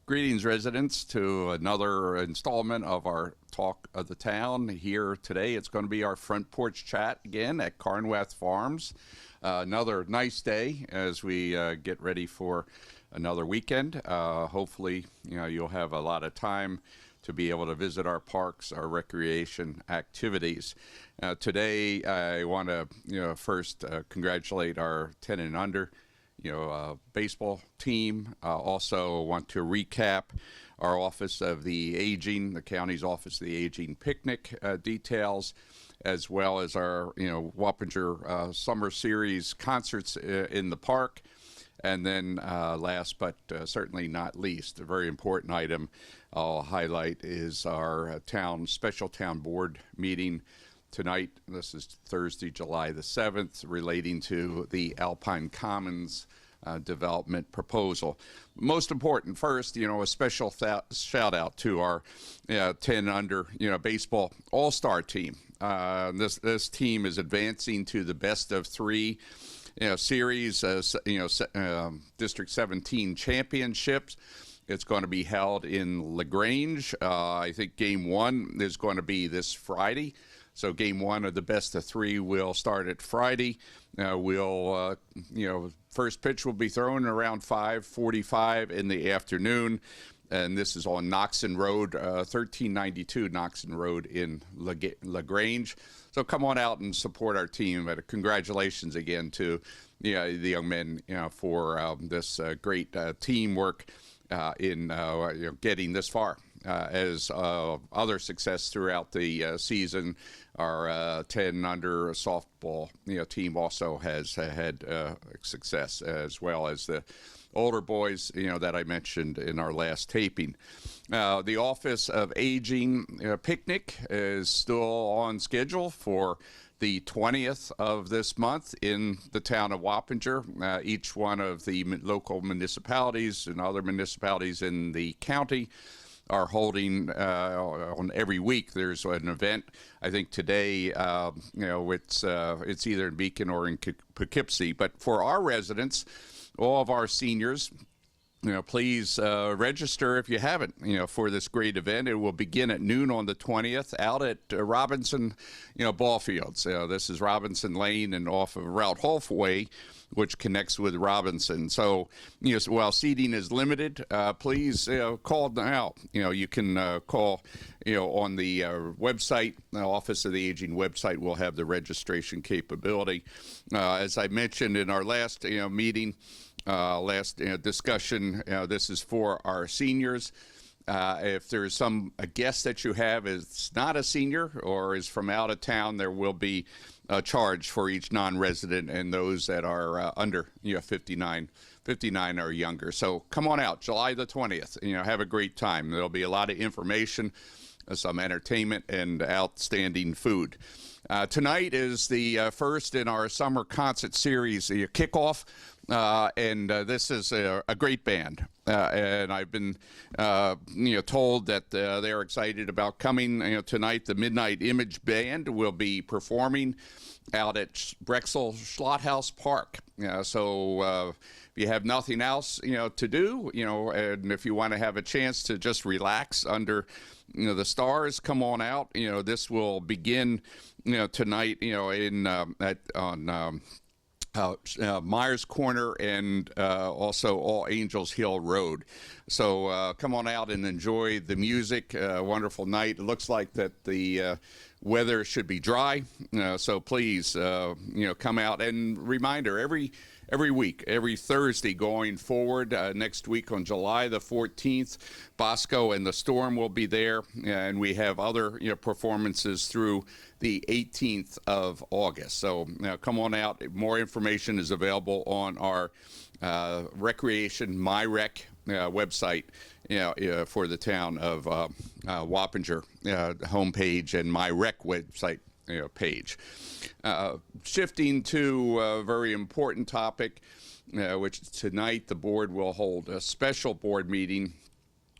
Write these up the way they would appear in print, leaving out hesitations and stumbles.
Greetings, residents, to another installment of our Talk of the Town. Here today, it's going to be our front porch chat again at Carnwath Farms. Another nice day as we get ready for another weekend. Hopefully, you'll have a lot of time to be able to visit our parks, our recreation activities. Today, I want to first congratulate our 10 and under baseball team. Also want to recap our Office of the Aging, the county's Office of the Aging picnic details, as well as our Wappinger Summer Series concerts in the park. And then last but certainly not least, a very important item I'll highlight is our special town board meeting tonight. This is Thursday, July the 7th, relating to the Alpine Commons development proposal. Most important, first, a special shout out to our 10 under baseball all-star team. This team is advancing to the best of three series, District 17 championships. It's going to be held in LaGrange. I think game one is going to be this Friday. So game one of the best of three will start at Friday. First pitch will be thrown around 5:45 in the afternoon. And this is on Noxon Road, 1392 Noxon Road in LaGrange. So come on out and support our team. Congratulations again to the young men for this great teamwork in getting this far. As other success throughout the season, our 10 under softball team also has had success, as well as the older boys that I mentioned in our last taping. The Office of Aging picnic is still on schedule for the 20th of this month in the town of Wappinger. Each one of the local municipalities and other municipalities in the county are holding on every week. There's an event. I think today, it's either in Beacon or in Poughkeepsie. But for our residents, all of our seniors, please register if you haven't, for this great event. It will begin at noon on the 20th out at Robinson, ball fields. This is Robinson Lane and off of Route Holf Way, which connects with Robinson. So, while seating is limited, please call now. You can call, on the website, the Office of the Aging website will have the registration capability. As I mentioned in our last meeting, last discussion, this is for our seniors. If there's a guest that you have is not a senior or is from out of town, there will be a charge for each non-resident and those that are under 59 or younger. So come on out, July the 20th. Have a great time. There'll be a lot of information, some entertainment, and outstanding food. Tonight is the first in our summer concert series, the kickoff. And this is a great band, and I've been, told that they're excited about coming. Tonight, the Midnight Image Band will be performing out at Brexel Schlotthaus Park. So if you have nothing else, to do, and if you want to have a chance to just relax under, the stars, come on out. This will begin, tonight, on Myers Corner and also All Angels Hill Road. So come on out and enjoy the music. Wonderful night. It looks like that the weather should be dry. So please, come out. And reminder, every week, every Thursday going forward, next week on July the 14th, Bosco and the Storm will be there, and we have other performances through the 18th of August. So come on out. More information is available on our Recreation MyRec website for the town of Wappinger homepage and MyRec website page. Shifting to a very important topic, which tonight the board will hold a special board meeting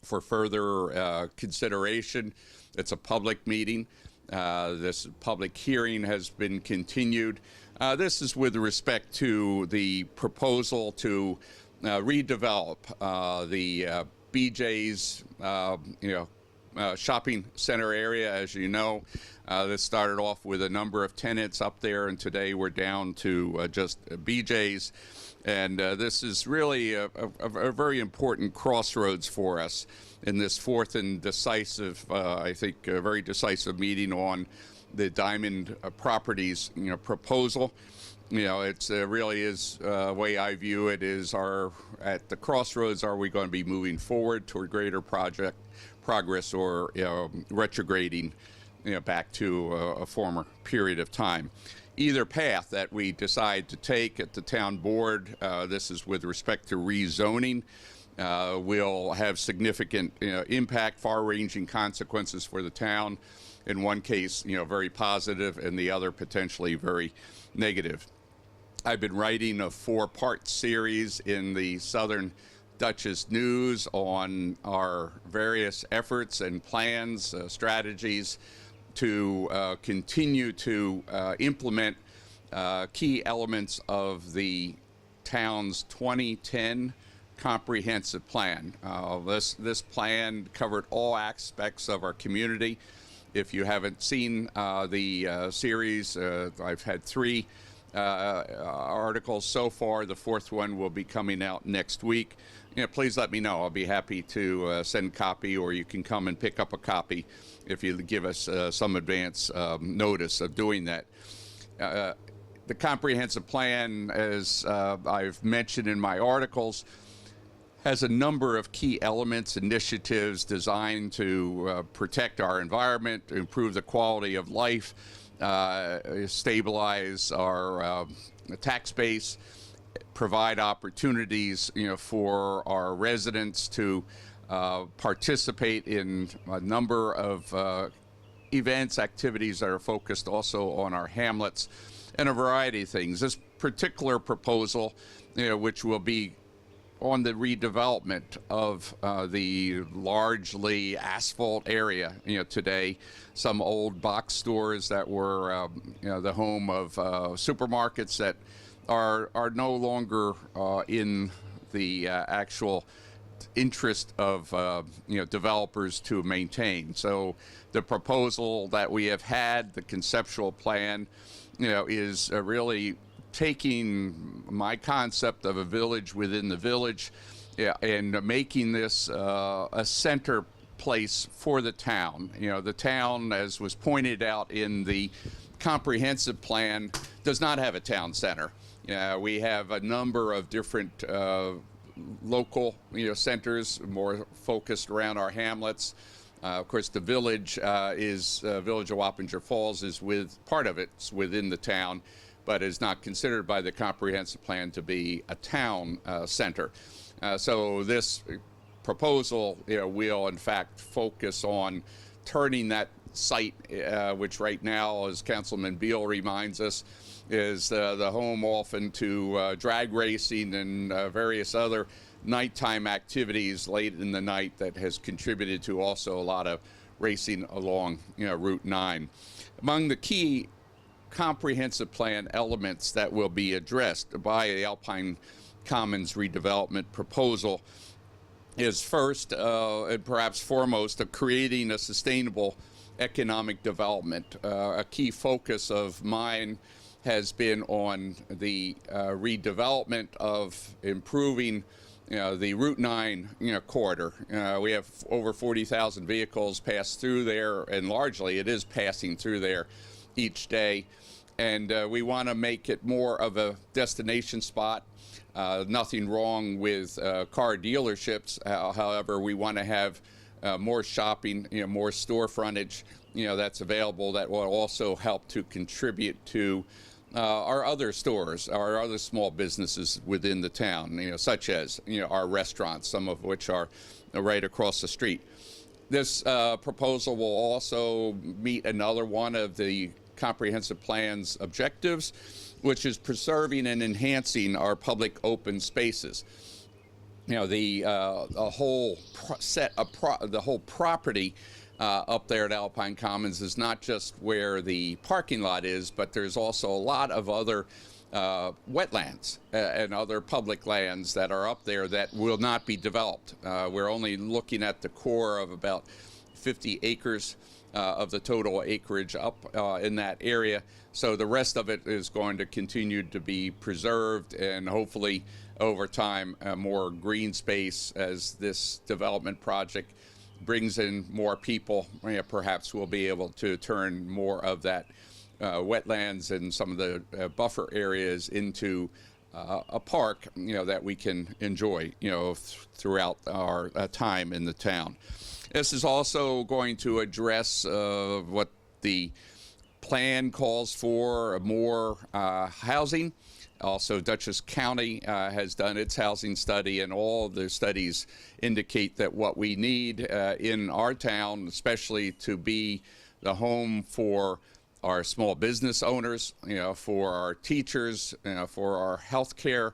for further consideration. It's a public meeting. This public hearing has been continued. This is with respect to the proposal to redevelop the BJs, shopping center area, as you know. This started off with a number of tenants up there, and today we're down to just BJs. And this is really a very important crossroads for us in this fourth and decisive, I think, a very decisive meeting on the Diamond Properties, proposal. It's really is the way I view it is at the crossroads. Are we going to be moving forward toward greater progress, or retrograding, back to a former period of time? Either path that we decide to take at the town board, this is with respect to rezoning, will have significant impact, far-ranging consequences for the town. In one case, very positive, and the other potentially very negative. I've been writing a 4-part series in the Southern Dutchess News on our various efforts and plans, strategies to continue to implement key elements of the town's 2010 comprehensive plan. This plan covered all aspects of our community. If you haven't seen the series, I've had 3 articles so far. The 4th one will be coming out next week. Please let me know. I'll be happy to send a copy, or you can come and pick up a copy if you give us some advance notice of doing that. The comprehensive plan, as I've mentioned in my articles, has a number of key elements, initiatives designed to protect our environment, improve the quality of life, stabilize our tax base, provide opportunities, for our residents to participate in a number of events, activities that are focused also on our hamlets, and a variety of things. This particular proposal, which will be on the redevelopment of the largely asphalt area, today, some old box stores that were, the home of supermarkets that are no longer in the actual interest of developers to maintain. So the proposal that we have had, the conceptual plan, is really taking my concept of a village within the village, and making this a center place for the town. The town, as was pointed out in the comprehensive plan, does not have a town center. We have a number of different local centers more focused around our hamlets. Of course, the village Village of Wappinger Falls is part of it's within the town, but is not considered by the comprehensive plan to be a town center. So this proposal will in fact focus on turning that site, which right now, as Councilman Beal reminds us, is the home often to drag racing and various other nighttime activities late in the night that has contributed to also a lot of racing along Route 9. Among the key comprehensive plan elements that will be addressed by the Alpine Commons redevelopment proposal is first and perhaps foremost of creating a sustainable economic development. A key focus of mine has been on the redevelopment of improving the Route 9 corridor. We have over 40,000 vehicles pass through there, and largely it is passing through there each day. And we want to make it more of a destination spot. Nothing wrong with car dealerships. However, we want to have more shopping, more store frontage, that's available, that will also help to contribute to our other stores, our other small businesses within the town, such as our restaurants, some of which are right across the street. This proposal will also meet another one of the comprehensive plan's objectives, which is preserving and enhancing our public open spaces. The whole property up there at Alpine Commons is not just where the parking lot is, but there's also a lot of other wetlands and other public lands that are up there that will not be developed. We're only looking at the core of about 50 acres of the total acreage up in that area. So the rest of it is going to continue to be preserved, and hopefully over time more green space as this development project brings in more people. Perhaps we'll be able to turn more of that wetlands and some of the buffer areas into a park, that we can enjoy, throughout our time in the town. This is also going to address what the plan calls for, more housing. Also, Dutchess County has done its housing study, and all the studies indicate that what we need in our town, especially to be the home for our small business owners, for our teachers, for our healthcare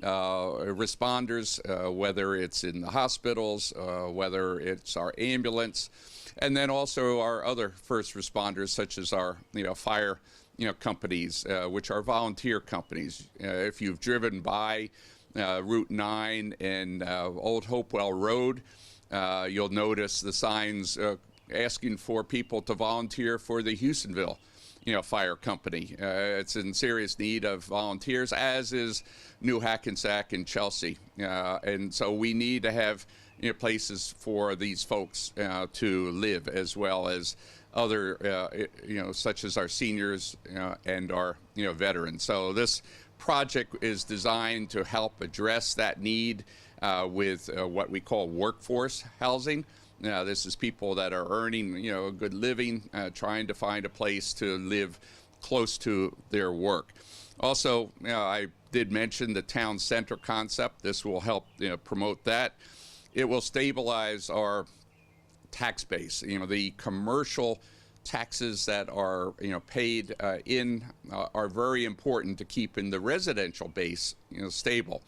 responders, whether it's in the hospitals, whether it's our ambulance, and then also our other first responders, such as our fire companies, which are volunteer companies. If you've driven by Route 9 and Old Hopewell Road, you'll notice the signs asking for people to volunteer for the Houstonville fire company. It's in serious need of volunteers, as is New Hackensack and Chelsea. And so we need to have places for these folks to live, as well as other, such as our seniors and our, veterans. So this project is designed to help address that need with what we call workforce housing. This is people that are earning, a good living, trying to find a place to live close to their work. Also, I did mention the town center concept. This will help, promote that. It will stabilize our tax base. The commercial taxes that are, paid in are very important to keeping the residential base, stable.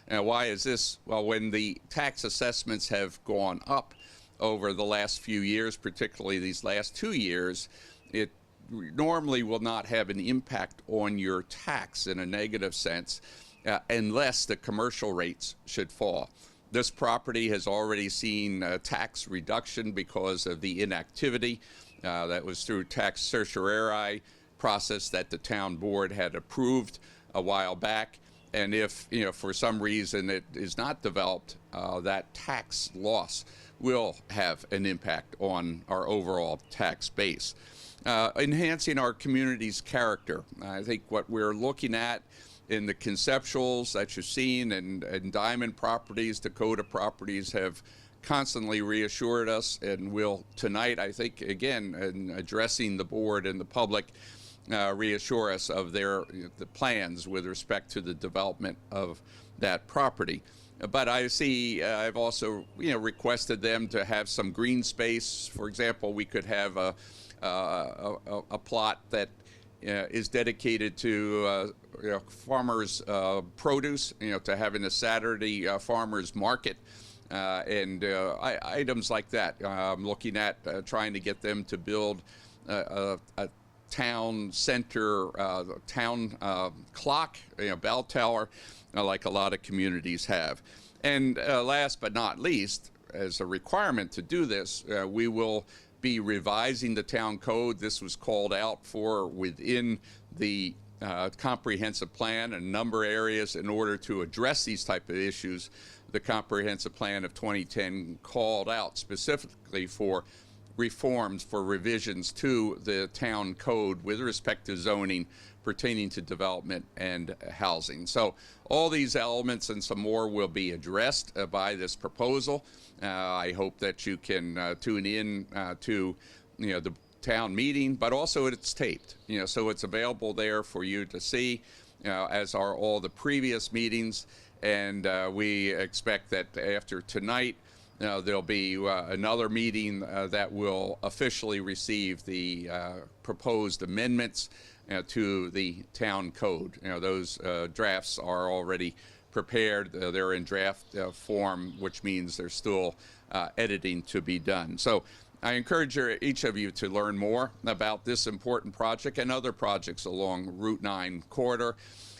Why is this? Well, when the tax assessments have gone up over the last few years, particularly these last 2 years, it normally will not have an impact on your tax in a negative sense unless the commercial rates should fall. This property has already seen tax reduction because of the inactivity. That was through tax certiorari process that the town board had approved a while back. And if, for some reason it is not developed, that tax loss will have an impact on our overall tax base. Enhancing our community's character. I think what we're looking at in the conceptuals that you've seen and Diamond Properties, Dakota Properties have constantly reassured us, and will tonight, I think, again, in addressing the board and the public, reassure us of the plans with respect to the development of that property. But I see, I've also, requested them to have some green space. For example, we could have a plot that is dedicated to farmers' produce, to having a Saturday farmers market and items like that. I'm looking at trying to get them to build a town center, town clock, bell tower, like a lot of communities have. And last but not least, as a requirement to do this, we will be revising the town code. This was called out for within the comprehensive plan, a number of areas in order to address these type of issues. The comprehensive plan of 2010 called out specifically for reforms, for revisions to the town code with respect to zoning pertaining to development and housing. So all these elements and some more will be addressed by this proposal. I hope that you can tune in to the town meeting, but also it's taped, so it's available there for you to see, as are all the previous meetings. And we expect that after tonight, there'll be another meeting that will officially receive the proposed amendments to the town code. Those drafts are already prepared. They're in draft form, which means there's still editing to be done. So I encourage each of you to learn more about this important project and other projects along Route 9 corridor.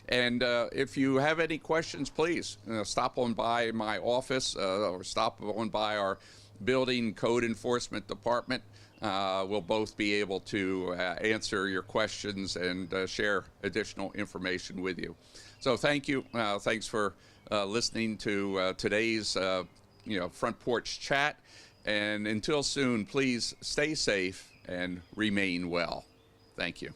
And if you have any questions, please stop on by my office or stop on by our building code enforcement department. We'll both be able to answer your questions and share additional information with you. So thank you. Thanks for listening to today's Front Porch Chat. And until soon, please stay safe and remain well. Thank you.